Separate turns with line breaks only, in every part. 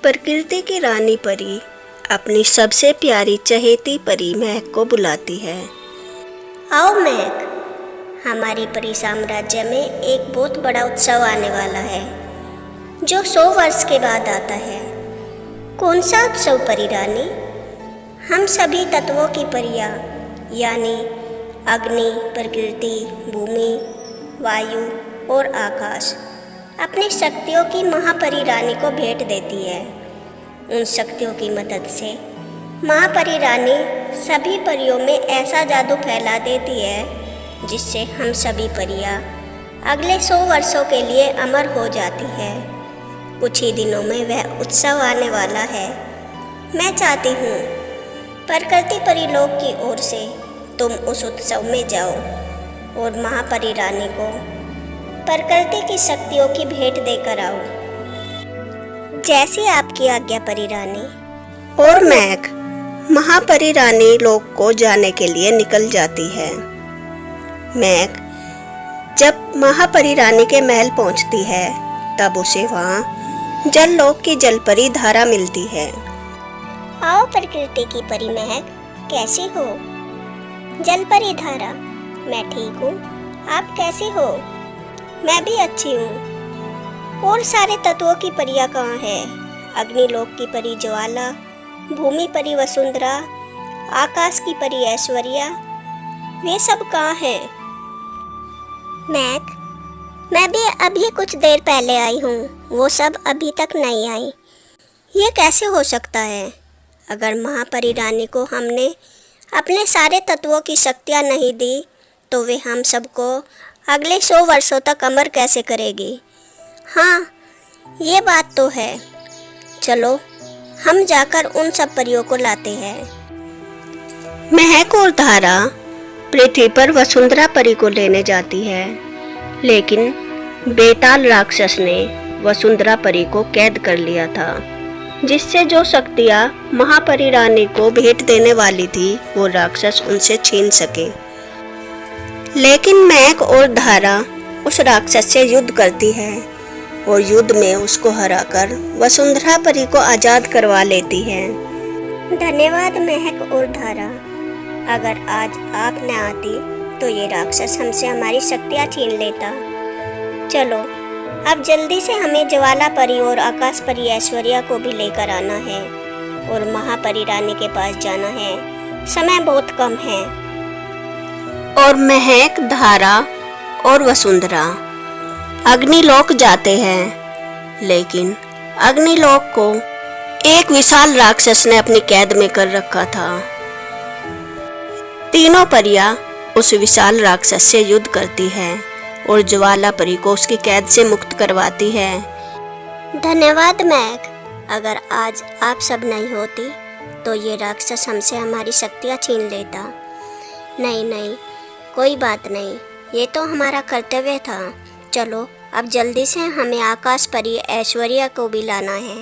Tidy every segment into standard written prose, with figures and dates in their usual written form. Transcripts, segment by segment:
प्रकृति की रानी परी अपनी सबसे प्यारी चहेती परी महक को बुलाती है।
आओ महक, हमारी परी साम्राज्य में एक बहुत बड़ा उत्सव आने वाला है जो 100 वर्ष के बाद आता है। कौन सा उत्सव परी रानी? हम सभी तत्वों की परियां यानी अग्नि, प्रकृति, भूमि, वायु और आकाश अपनी शक्तियों की महापरी रानी को भेंट देती है। उन शक्तियों की मदद से महापरी रानी सभी परियों में ऐसा जादू फैला देती है जिससे हम सभी परियां अगले 100 वर्षों के लिए अमर हो जाती है। कुछ ही दिनों में वह उत्सव आने वाला है। मैं चाहती हूँ प्रकृति परिलोक की ओर से तुम उस उत्सव में जाओ और महापरी रानी को प्रकृति की शक्तियों की भेंट देकर आओ। जैसी आपकी आज्ञा परी रानी।
और महक महापरी रानी लोक को जाने के लिए निकल जाती है। महक जब महापरी रानी के महल पहुंचती है तब उसे वहां जल लोक की जलपरी धारा मिलती है।
आओ प्रकृति की परी महक, कैसी हो? जलपरी धारा, मैं ठीक हूँ। आप कैसी हो? मैं भी अच्छी हूँ। और सारे तत्वों की परियां कहाँ है? अग्निलोक की परी ज्वाला, भूमि परी वसुंधरा, आकाश की परी ऐश्वर्या, वे सब कहाँ हैं? मैं भी अभी कुछ देर पहले आई हूँ, वो सब अभी तक नहीं आई। ये कैसे हो सकता है? अगर महापरी रानी को हमने अपने सारे तत्वों की शक्तियाँ नहीं दी तो वे हम सबको अगले 100 वर्षों तक अमर कैसे करेगी? हाँ, ये बात तो है। चलो हम जाकर उन सब परियों को लाते हैं।
महक और धारा पृथ्वी पर वसुंधरा परी को लेने जाती है, लेकिन बेताल राक्षस ने वसुंधरा परी को कैद कर लिया था, जिससे जो शक्तियाँ महापरी रानी को भेंट देने वाली थी वो राक्षस उनसे छीन सके। लेकिन महक और धारा उस राक्षस से युद्ध करती है और युद्ध में उसको हराकर वसुंधरा परी को आजाद करवा लेती है।
धन्यवाद महक और धारा। अगर आज आप न आती तो ये राक्षस हमसे हमारी शक्तियाँ छीन लेता। चलो अब जल्दी से हमें ज्वाला परी और आकाश परी ऐश्वर्या को भी लेकर आना है और महापरी रानी के पास जाना है। समय बहुत कम है।
और महक, धारा और वसुंधरा अग्निलोक जाते हैं, लेकिन अग्निलोक को एक विशाल राक्षस ने अपनी कैद में कर रखा था। तीनों परियां उस विशाल राक्षस से युद्ध करती है और ज्वाला परी को उसकी कैद से मुक्त करवाती है।
धन्यवाद महक। अगर आज आप सब नहीं होती तो ये राक्षस हमसे हमारी शक्तियाँ छीन लेता। नहीं, कोई बात नहीं, ये तो हमारा कर्तव्य था। चलो अब जल्दी से हमें आकाश परी ऐश्वर्या को भी लाना है।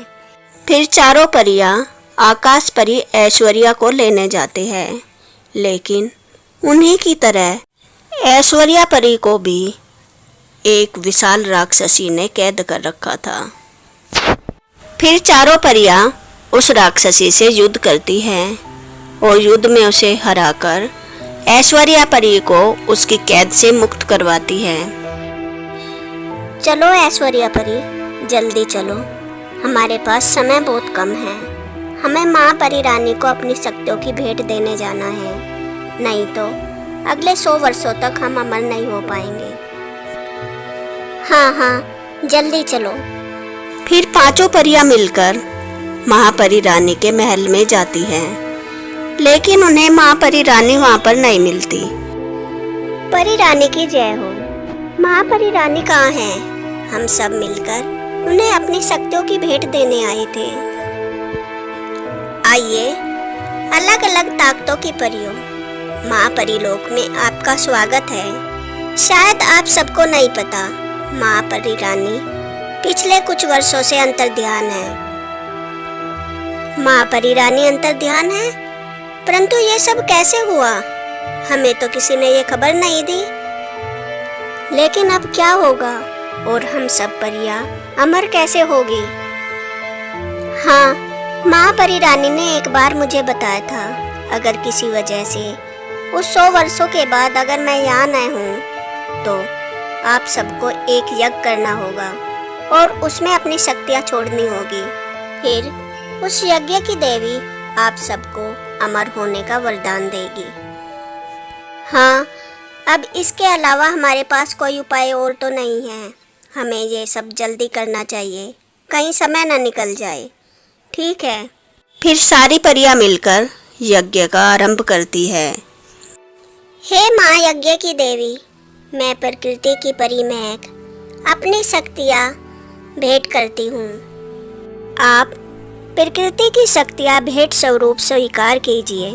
फिर चारों परियां आकाश परी ऐश्वर्या को लेने जाते हैं, लेकिन उन्हीं की तरह ऐश्वर्या परी को भी एक विशाल राक्षसी ने कैद कर रखा था। फिर चारों परियां उस राक्षसी से युद्ध करती हैं और युद्ध में उसे हराकर ऐश्वर्या परी को उसकी कैद से मुक्त करवाती है।
चलो ऐश्वर्या परी, जल्दी चलो, हमारे पास समय बहुत कम है। हमें महापरी रानी को अपनी शक्तियों की भेंट देने जाना है, नहीं तो अगले 100 वर्षों तक हम अमर नहीं हो पाएंगे। हाँ, जल्दी चलो।
फिर पांचों परियां मिलकर महापरी रानी के महल में जाती हैं, लेकिन उन्हें महापरी रानी वहां पर नहीं मिलती।
परी रानी की जय हो। महापरी रानी कहाँ है? हम सब मिलकर उन्हें अपनी शक्तियों की भेंट देने आए थे। आइए, अलग अलग ताकतों की परियों, महापरी लोक में आपका स्वागत है। शायद आप सबको नहीं पता, महापरी रानी पिछले कुछ वर्षों से अंतर्ध्यान है। महापरी रानी अंतर्ध्यान है, परंतु ये सब कैसे हुआ? हमें तो किसी ने ये खबर नहीं दी। लेकिन अब क्या होगा और हम सब परियां अमर कैसे होगी? हाँ, महापरी रानी ने एक बार मुझे बताया था, अगर किसी वजह से उस 100 वर्षों के बाद अगर मैं यहाँ न हूँ तो आप सबको एक यज्ञ करना होगा और उसमें अपनी शक्तियाँ छोड़नी होगी। फिर उस यज्ञ की देवी आप सबको अमर होने का वरदान देगी। हाँ, अब इसके अलावा हमारे पास कोई उपाय और तो नहीं है। हमें ये सब जल्दी करना चाहिए, कहीं समय न निकल जाए। ठीक है।
फिर सारी परियां मिलकर यज्ञ का आरंभ करती है।
हे माँ यज्ञ की देवी, मैं प्रकृति की परी महक अपनी शक्तियाँ भेंट करती हूँ। आप प्रकृति की शक्तियाँ भेंट स्वरूप स्वीकार कीजिए।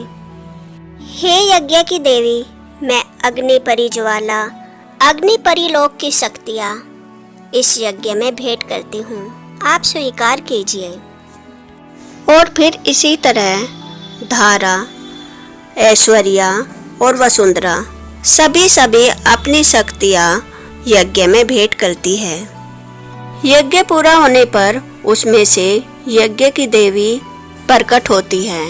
हे यज्ञ की देवी, मैं अग्नि परी ज्वाला, अग्नि परी लोक की शक्तियाँ इस यज्ञ में भेंट करती हूँ, आप स्वीकार कीजिए।
और फिर इसी तरह धारा, ऐश्वर्या और वसुंधरा सभी अपनी शक्तियाँ यज्ञ में भेंट करती है। यज्ञ पूरा होने पर उसमें से यज्ञ की देवी प्रकट होती है।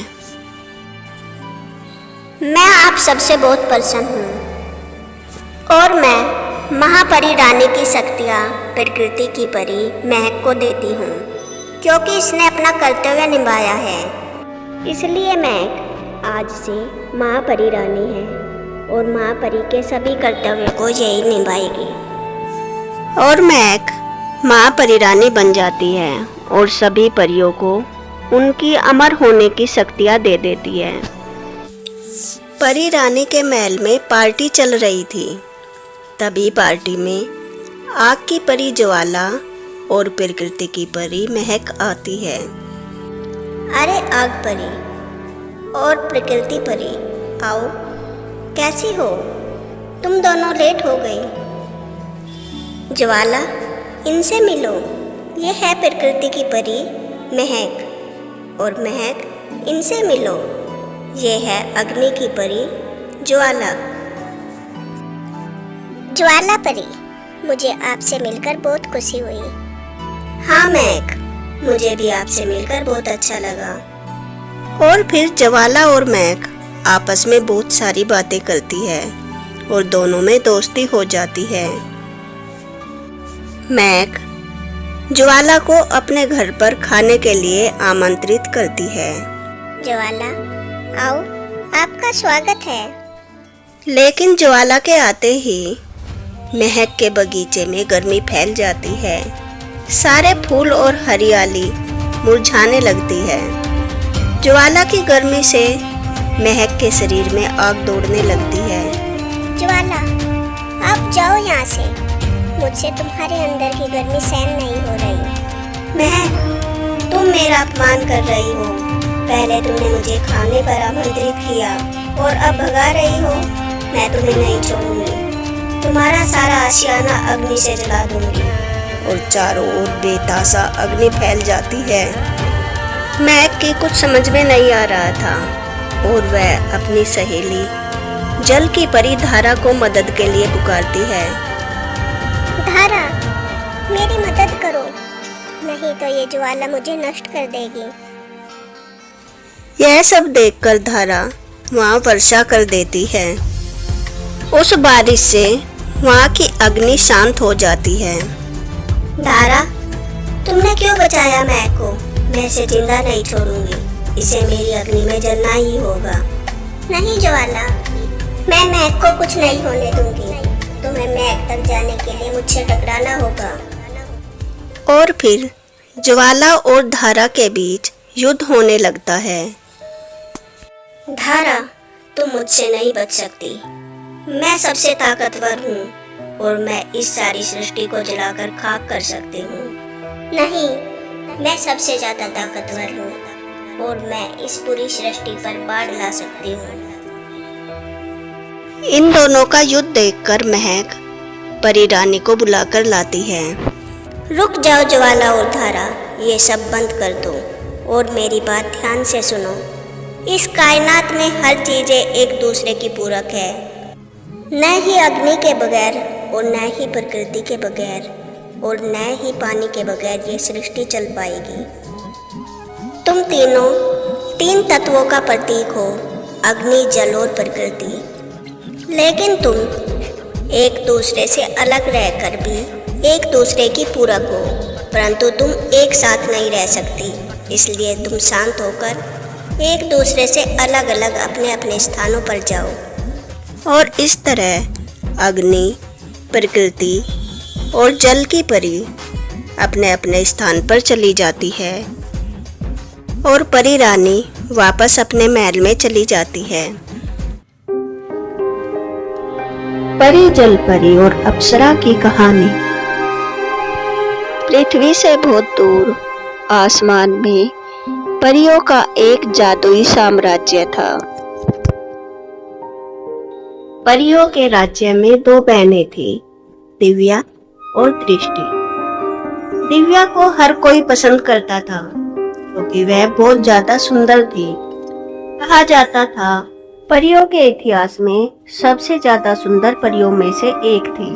मैं आप सबसे बहुत प्रसन्न हूँ और मैं महापरी रानी की शक्तियाँ प्रकृति की परी महक को देती हूँ, क्योंकि इसने अपना कर्तव्य निभाया है। इसलिए महक आज से महापरी रानी है और महापरी के सभी कर्तव्यों को यही निभाएगी।
और महक महापरी रानी बन जाती है और सभी परियों को उनकी अमर होने की शक्तियाँ दे देती है। परी रानी के महल में पार्टी चल रही थी। तभी पार्टी में आग की परी ज्वाला और प्रकृति की परी महक आती है।
अरे आग परी और प्रकृति परी, आओ, कैसी हो? तुम दोनों लेट हो गई। ज्वाला, इनसे मिलो, ये है प्रकृति की परी महक, और महक, इनसे मिलो, ये है अग्नि की परी ज्वाला। ज्वाला परी, मुझे आपसे मिलकर बहुत खुशी हुई। हाँ महक, मुझे भी आपसे मिलकर बहुत अच्छा लगा।
और फिर ज्वाला और महक आपस में बहुत सारी बातें करती है और दोनों में दोस्ती हो जाती है। महक ज्वाला को अपने घर पर खाने के लिए आमंत्रित करती है।
ज्वाला, आओ, आपका स्वागत है।
लेकिन ज्वाला के आते ही महक के बगीचे में गर्मी फैल जाती है। सारे फूल और हरियाली मुरझाने लगती है। ज्वाला की गर्मी से महक के शरीर में आग दौड़ने लगती है।
ज्वाला, आप जाओ यहाँ से, मुझसे तुम्हारे अंदर की गर्मी सहन नहीं हो रही।
महक, तुम मेरा अपमान कर रही हो। पहले तुमने मुझे खाने पर आमंत्रित किया और अब भगा रही हो। मैं तुम्हें नहीं छोड़ूंगी। तुम्हारा सारा आशियाना अग्नि से जला दूंगी। और चारों ओर बेतासा अग्नि फैल जाती है। महक की कुछ समझ में नहीं आ रहा था और वह अपनी सहेली जल की परी धारा को मदद के लिए पुकारती है।
धारा, मेरी मदद करो, नहीं तो ये ज्वाला मुझे नष्ट कर देगी।
यह सब देखकर धारा वहाँ वर्षा कर देती है। उस बारिश से वहाँ की अग्नि शांत हो जाती है।
धारा, तुमने क्यों बचाया महक को? मैं इसे जिंदा नहीं छोड़ूंगी, इसे मेरी अग्नि में जलना ही होगा। नहीं ज्वाला, मैं महक को कुछ नहीं होने दूंगी। तुम्हें महक तक जाने के लिए मुझसे टकराना होगा।
और फिर ज्वाला और धारा के बीच युद्ध होने लगता है।
धारा, तुम मुझसे नहीं बच सकती। मैं सबसे ताकतवर हूँ और मैं इस सारी सृष्टि को जलाकर खाक कर सकती हूँ। नहीं, मैं सबसे ज्यादा ताकतवर हूँ और मैं इस पूरी सृष्टि पर बाढ़ ला सकती हूँ।
इन दोनों का युद्ध देखकर महक परी रानी को बुलाकर लाती है।
रुक जाओ ज्वाला और धारा, ये सब बंद कर दो और मेरी बात ध्यान से सुनो। इस कायनात में हर चीजें एक दूसरे की पूरक है। न ही अग्नि के बगैर और न ही प्रकृति के बगैर और न ही पानी के बगैर ये सृष्टि चल पाएगी। तुम तीनों तीन तत्वों का प्रतीक हो, अग्नि, जल और प्रकृति। लेकिन तुम एक दूसरे से अलग रहकर भी एक दूसरे की पूरक हो, परंतु तुम एक साथ नहीं रह सकती। इसलिए तुम शांत होकर एक दूसरे से अलग अलग अपने अपने स्थानों पर जाओ।
और इस तरह अग्नि, प्रकृति और जल की परी अपने अपने स्थान पर चली जाती है और परी रानी वापस अपने महल में चली जाती है। परी, जल परी और अप्सरा की कहानी। पृथ्वी से बहुत दूर आसमान में परियों का एक जादुई साम्राज्य था। परियों के राज्य में दो बहनें थीं, दिव्या और दृष्टि। दिव्या को हर कोई पसंद करता था क्योंकि वह बहुत ज्यादा सुंदर थी। कहा जाता था परियों के इतिहास में सबसे ज्यादा सुंदर परियों में से एक थी।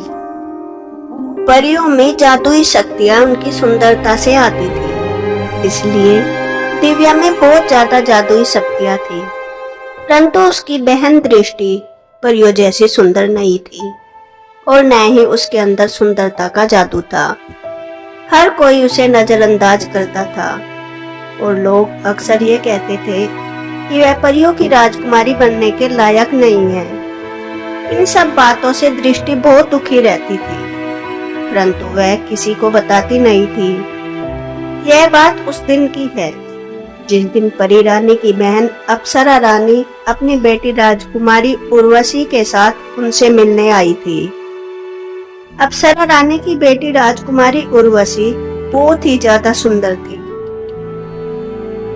परियों में जादुई शक्तियां उनकी सुंदरता से आती थी, इसलिए दिव्या में बहुत ज्यादा जादुई शक्तियां थी। परंतु उसकी बहन दृष्टि परियों जैसी सुंदर नहीं थी और न ही उसके अंदर सुंदरता का जादू था। हर कोई उसे नजरअंदाज करता था और लोग अक्सर ये कहते थे कि वह परियों की राजकुमारी बनने के लायक नहीं है। इन सब बातों से दृष्टि बहुत दुखी रहती थी, परंतु वह किसी को बताती नहीं थी। यह बात उस दिन की है जिस दिन परी रानी की बहन अप्सरा रानी अपनी बेटी राजकुमारी उर्वशी के साथ उनसे मिलने आई थी। अप्सरा रानी की बेटी राजकुमारी उर्वशी बहुत ही ज्यादा सुंदर थी।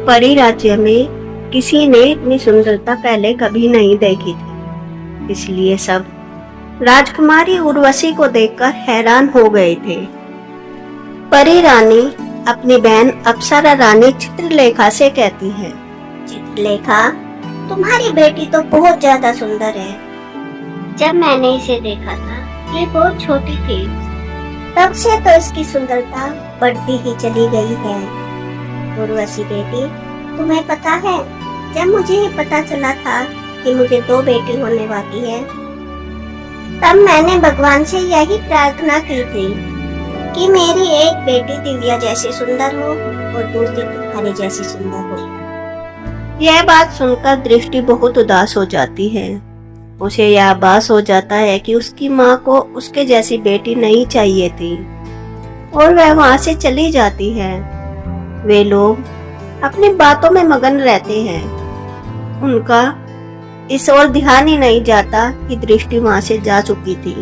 परी राज्य में किसी ने इतनी सुंदरता पहले कभी नहीं देखी थी, इसलिए सब राजकुमारी उर्वशी को देखकर हैरान हो गए थे। परी रानी अपनी बहन अप्सरा रानी चित्रलेखा से कहती है,
चित्रलेखा, तुम्हारी बेटी तो बहुत ज्यादा सुंदर है। जब मैंने इसे देखा था ये बहुत छोटी थी, तब से तो इसकी सुंदरता बढ़ती ही चली गई है। उर्वशी बेटी, तुम्हें पता है, जब मुझे ये पता चला था कि मुझे दो बेटी होने वाली है, तब मैंने भगवान से यही प्रार्थना की थी कि मेरी एक बेटी दिव्या जैसी सुंदर हो और दूसरी तुम्हारी जैसी सुंदर हो।
यह बात सुनकर दृष्टि बहुत उदास हो जाती है। उसे यह आभास हो जाता है कि उसकी माँ को उसके जैसी बेटी नहीं चाहिए थी और वह वहां से चली जाती है। वे लोग अपनी बातों में मगन रहते हैं। उनका इस ओर ध्यान ही नहीं जाता कि दृष्टि वहां से जा चुकी थी।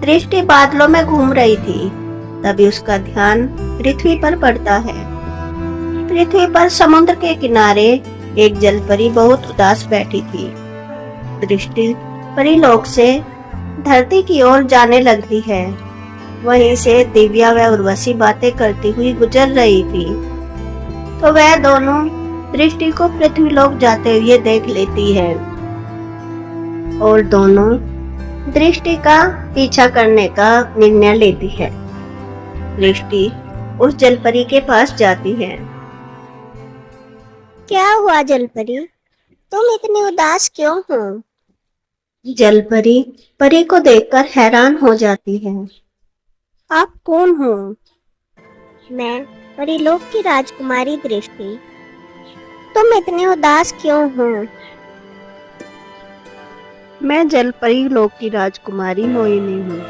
दृष्टि बादलों में घूम रही थी, तभी उसका ध्यान पृथ्वी पर पड़ता है। पृथ्वी पर समुद्र के किनारे एक जलपरी बहुत उदास बैठी थी। दृष्टि परीलोक से धरती की ओर जाने लगती है। वहीं से दिव्या व उर्वशी बातें करती हुई गुजर रही थी, तो वह दोनों दृष्टि को पृथ्वीलोक जाते हुए देख लेती है और दोनों दृष्टि का पीछा करने का निर्णय लेती है। दृष्टि उस जलपरी के पास जाती है।
क्या हुआ जलपरी, तुम इतनी उदास क्यों हो?
जलपरी परी को देखकर हैरान हो जाती है। आप कौन हो?
मैं परीलोक की राजकुमारी दृष्टि। तुम इतनी उदास क्यों हो?
मैं जलपरी लोक की राजकुमारी मोहिनी हूँ।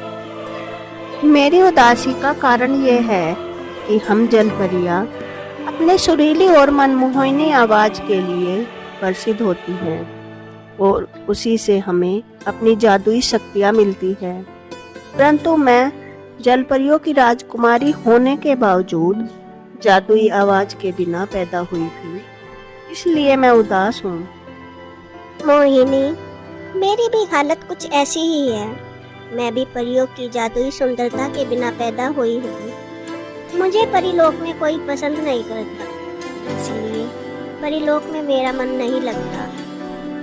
मेरी उदासी का कारण यह है कि हम जलपरियाँ अपने सुरीली और मनमोहिनी आवाज के लिए प्रसिद्ध होती हैं और उसी से हमें अपनी जादुई शक्तियाँ मिलती है। परंतु मैं जलपरियों की राजकुमारी होने के बावजूद जादुई आवाज के बिना पैदा हुई थी, इसलिए मैं उदास हूँ।
मोहिनी, मेरी भी हालत कुछ ऐसी ही है। मैं भी परियों की जादुई सुंदरता के बिना पैदा हुई हूँ। मुझे परीलोक में कोई पसंद नहीं करता, इसलिए परीलोक में मेरा मन नहीं लगता।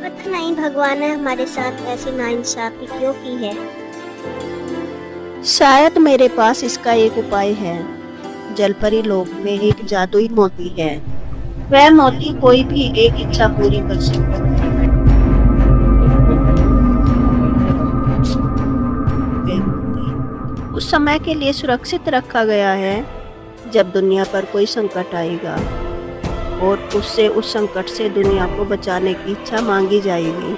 पता नहीं भगवान ने हमारे साथ ऐसी नाइंसाफी क्यों की है।
शायद मेरे पास इसका एक उपाय है। जलपरी लोक में एक जादुई मोती है वह मोती कोई भी एक इच्छा पूरी कर सकता है। उस समय के लिए सुरक्षित रखा गया है जब दुनिया पर कोई संकट आएगा और उससे उस संकट से दुनिया को बचाने की इच्छा मांगी जाएगी।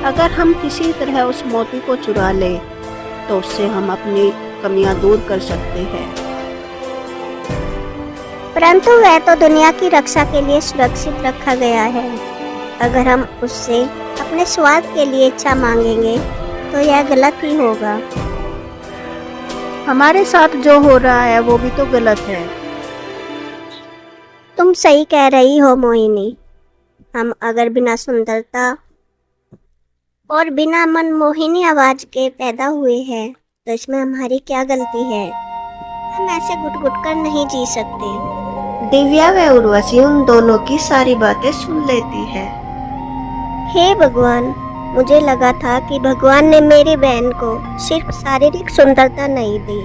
अगर हम किसी तरह उस मोती को चुरा ले तो उससे हम अपनी कमियां दूर कर सकते हैं।
परंतु वह तो दुनिया की रक्षा के लिए सुरक्षित रखा गया है। अगर हम उससे अपने स्वार्थ के लिए इच्छा मांगेंगे तो यह गलत ही होगा।
हमारे साथ जो हो रहा है वो भी तो गलत है।
तुम सही कह रही हो मोहिनी। हम अगर बिना सुंदरता और बिना मनमोहिनी आवाज के पैदा हुए हैं तो इसमें हमारी क्या गलती है? हम ऐसे घुट-घुट कर नहीं जी सकते।
दिव्या व उर्वशी उन दोनों की सारी बातें सुन लेती है।
हे भगवान, मुझे लगा था कि भगवान ने मेरी बहन को सिर्फ शारीरिक सुंदरता नहीं दी,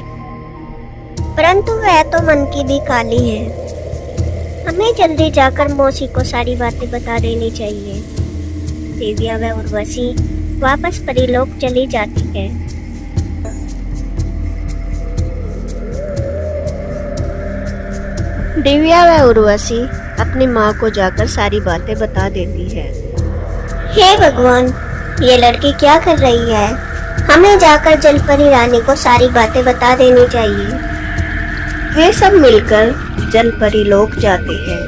परंतु वह तो मन की भी काली है। हमें जल्दी जाकर मौसी को सारी बातें बता देनी चाहिए। दिव्या व उर्वशी वापस परीलोक चली जाती है।
दिव्या व उर्वशी अपनी माँ को जाकर सारी बातें बता देती है।
हे भगवान, ये लड़की क्या कर रही है? हमें जाकर जलपरी रानी को सारी बातें बता देनी चाहिए।
वे सब मिलकर जलपरी लोक जाते हैं।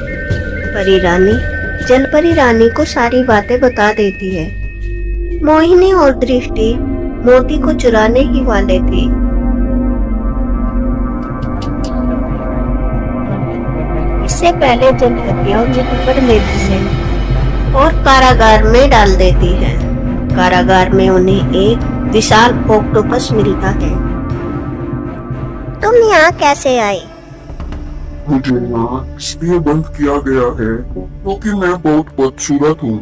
परी रानी जलपरी रानी को सारी बातें बता देती है। मोहिनी और दृष्टि मोती को चुराने ही वाले थे। इससे पहले जलपरियां उन्हें पकड़ लेती है और कारागार में डाल देती है। कारागार में उन्हें एक विशाल ऑक्टोपस मिलता है।
तुम यहाँ कैसे आए?
मुझे यहाँ इसलिए बंद किया गया है क्योंकि मैं बहुत बदसूरत हूँ।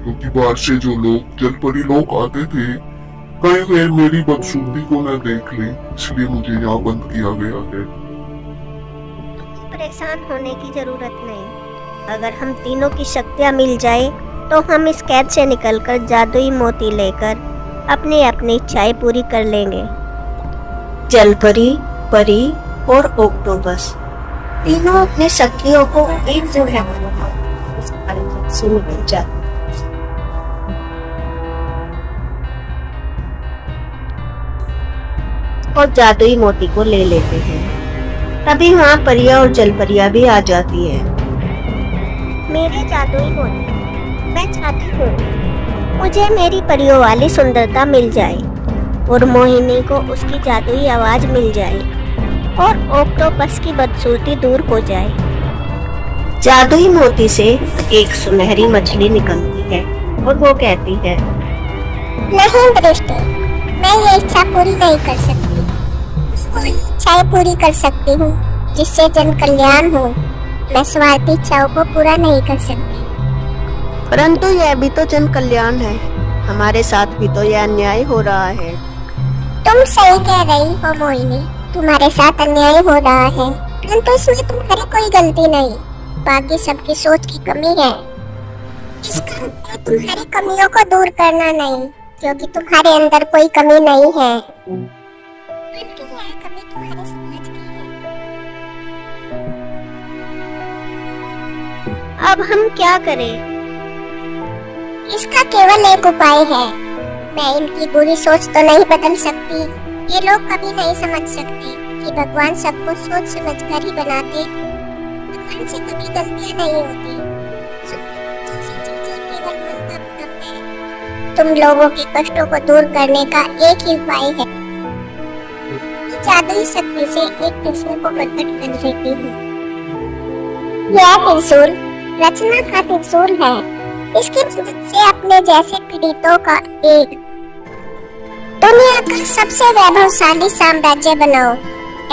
क्योंकि बाहर से जो लोग जलपरी लोग आते थे, कहीं वे मेरी बदसूरती को न देख लें, इसलिए मुझे यहाँ बंद किया गया है।
परेशान होने की जरूरत नहीं। अगर हम तीनों की शक्तियाँ मिल जाए तो हम इस कैद से निकलकर जादुई मोती लेकर अपनी अपनी इच्छाएं पूरी कर लेंगे।
जलपरी, परी और ऑक्टोपस तीनों अपने शक्तियों को एक जगह से निकल जाते और जादुई मोती को ले लेते हैं। तभी वहाँ परियां और जलपरियां भी आ जाती है।
मेरे जादुई मोती, मैं चाहती हूँ मुझे मेरी परियों वाली सुंदरता मिल जाए और मोहिनी को उसकी जादुई आवाज मिल जाए और ऑक्टोपस की बदसूरती दूर हो जाए।
जादुई मोती से एक सुनहरी मछली निकलती है और वो कहती है,
नहीं दृष्टि, मैं ये इच्छा पूरी नहीं कर सकती। कोई इच्छाएं पूरी कर सकती हूँ जिससे जन कल्याण हो। मैं स्वार्थी इच्छाओं को पूरा नहीं कर सकती।
परंतु यह भी तो जन कल्याण है। हमारे साथ भी तो यह अन्याय हो रहा है।
तुम सही कह रही हो मोहिनी, तुम्हारे साथ अन्याय हो रहा है, परंतु इसमें तुम्हारी कोई गलती नहीं। बाकी सबकी सोच की कमी है। इसका मतलब तुम्हारी कमियों को दूर करना नहीं, क्योंकि तुम्हारे अंदर कोई कमी नहीं है, बल्कि यह कमी तुम्हारे समाज की है। अब हम क्या करें? इसका केवल एक उपाय है। मैं इनकी बुरी सोच तो नहीं बदल सकती। ये लोग कभी नहीं समझ सकते कि भगवान सबको सोच समझ कर ही बनाते। भगवान से कभी गलतियां नहीं होती। जैसी चीजें केवल मन का भ्रम है। तुम लोगों के कष्टों को दूर करने का एक ही उपाय है। जादुई शक्ति से एक त्रिशूल को प्रकट कर देती हूँ। यह त्रिशूल रचना का त्रिशूल है। इसकी मदद से अपने जैसे पीड़ितों का एक दुनिया का सबसे वैभवशाली साम्राज्य बनाओ।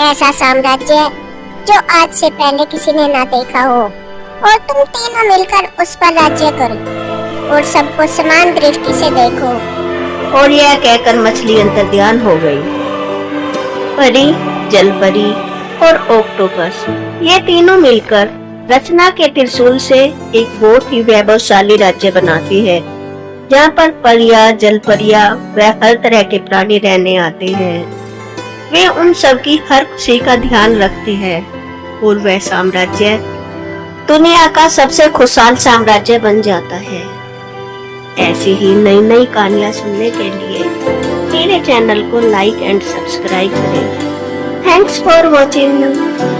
ऐसा साम्राज्य जो आज से पहले किसी ने ना देखा हो, और तुम तीनों मिलकर उस पर राज्य करो और सबको समान दृष्टि से देखो।
और यह कहकर मछली अंतर्ध्यान हो गई। परी, जलपरी और ऑक्टोपस ये तीनों मिलकर रचना के त्रिशूल से एक बहुत ही वैभवशाली राज्य बनाती है, जहाँ पर परियां, जलपरियां व हर तरह के प्राणी रहने आते हैं। वे उन सब की हर खुशी का ध्यान रखती है और वह साम्राज्य दुनिया का सबसे खुशहाल साम्राज्य बन जाता है। ऐसी ही नई नई कहानियाँ सुनने के लिए मेरे चैनल को लाइक एंड सब्सक्राइब करें। Thanks for watching.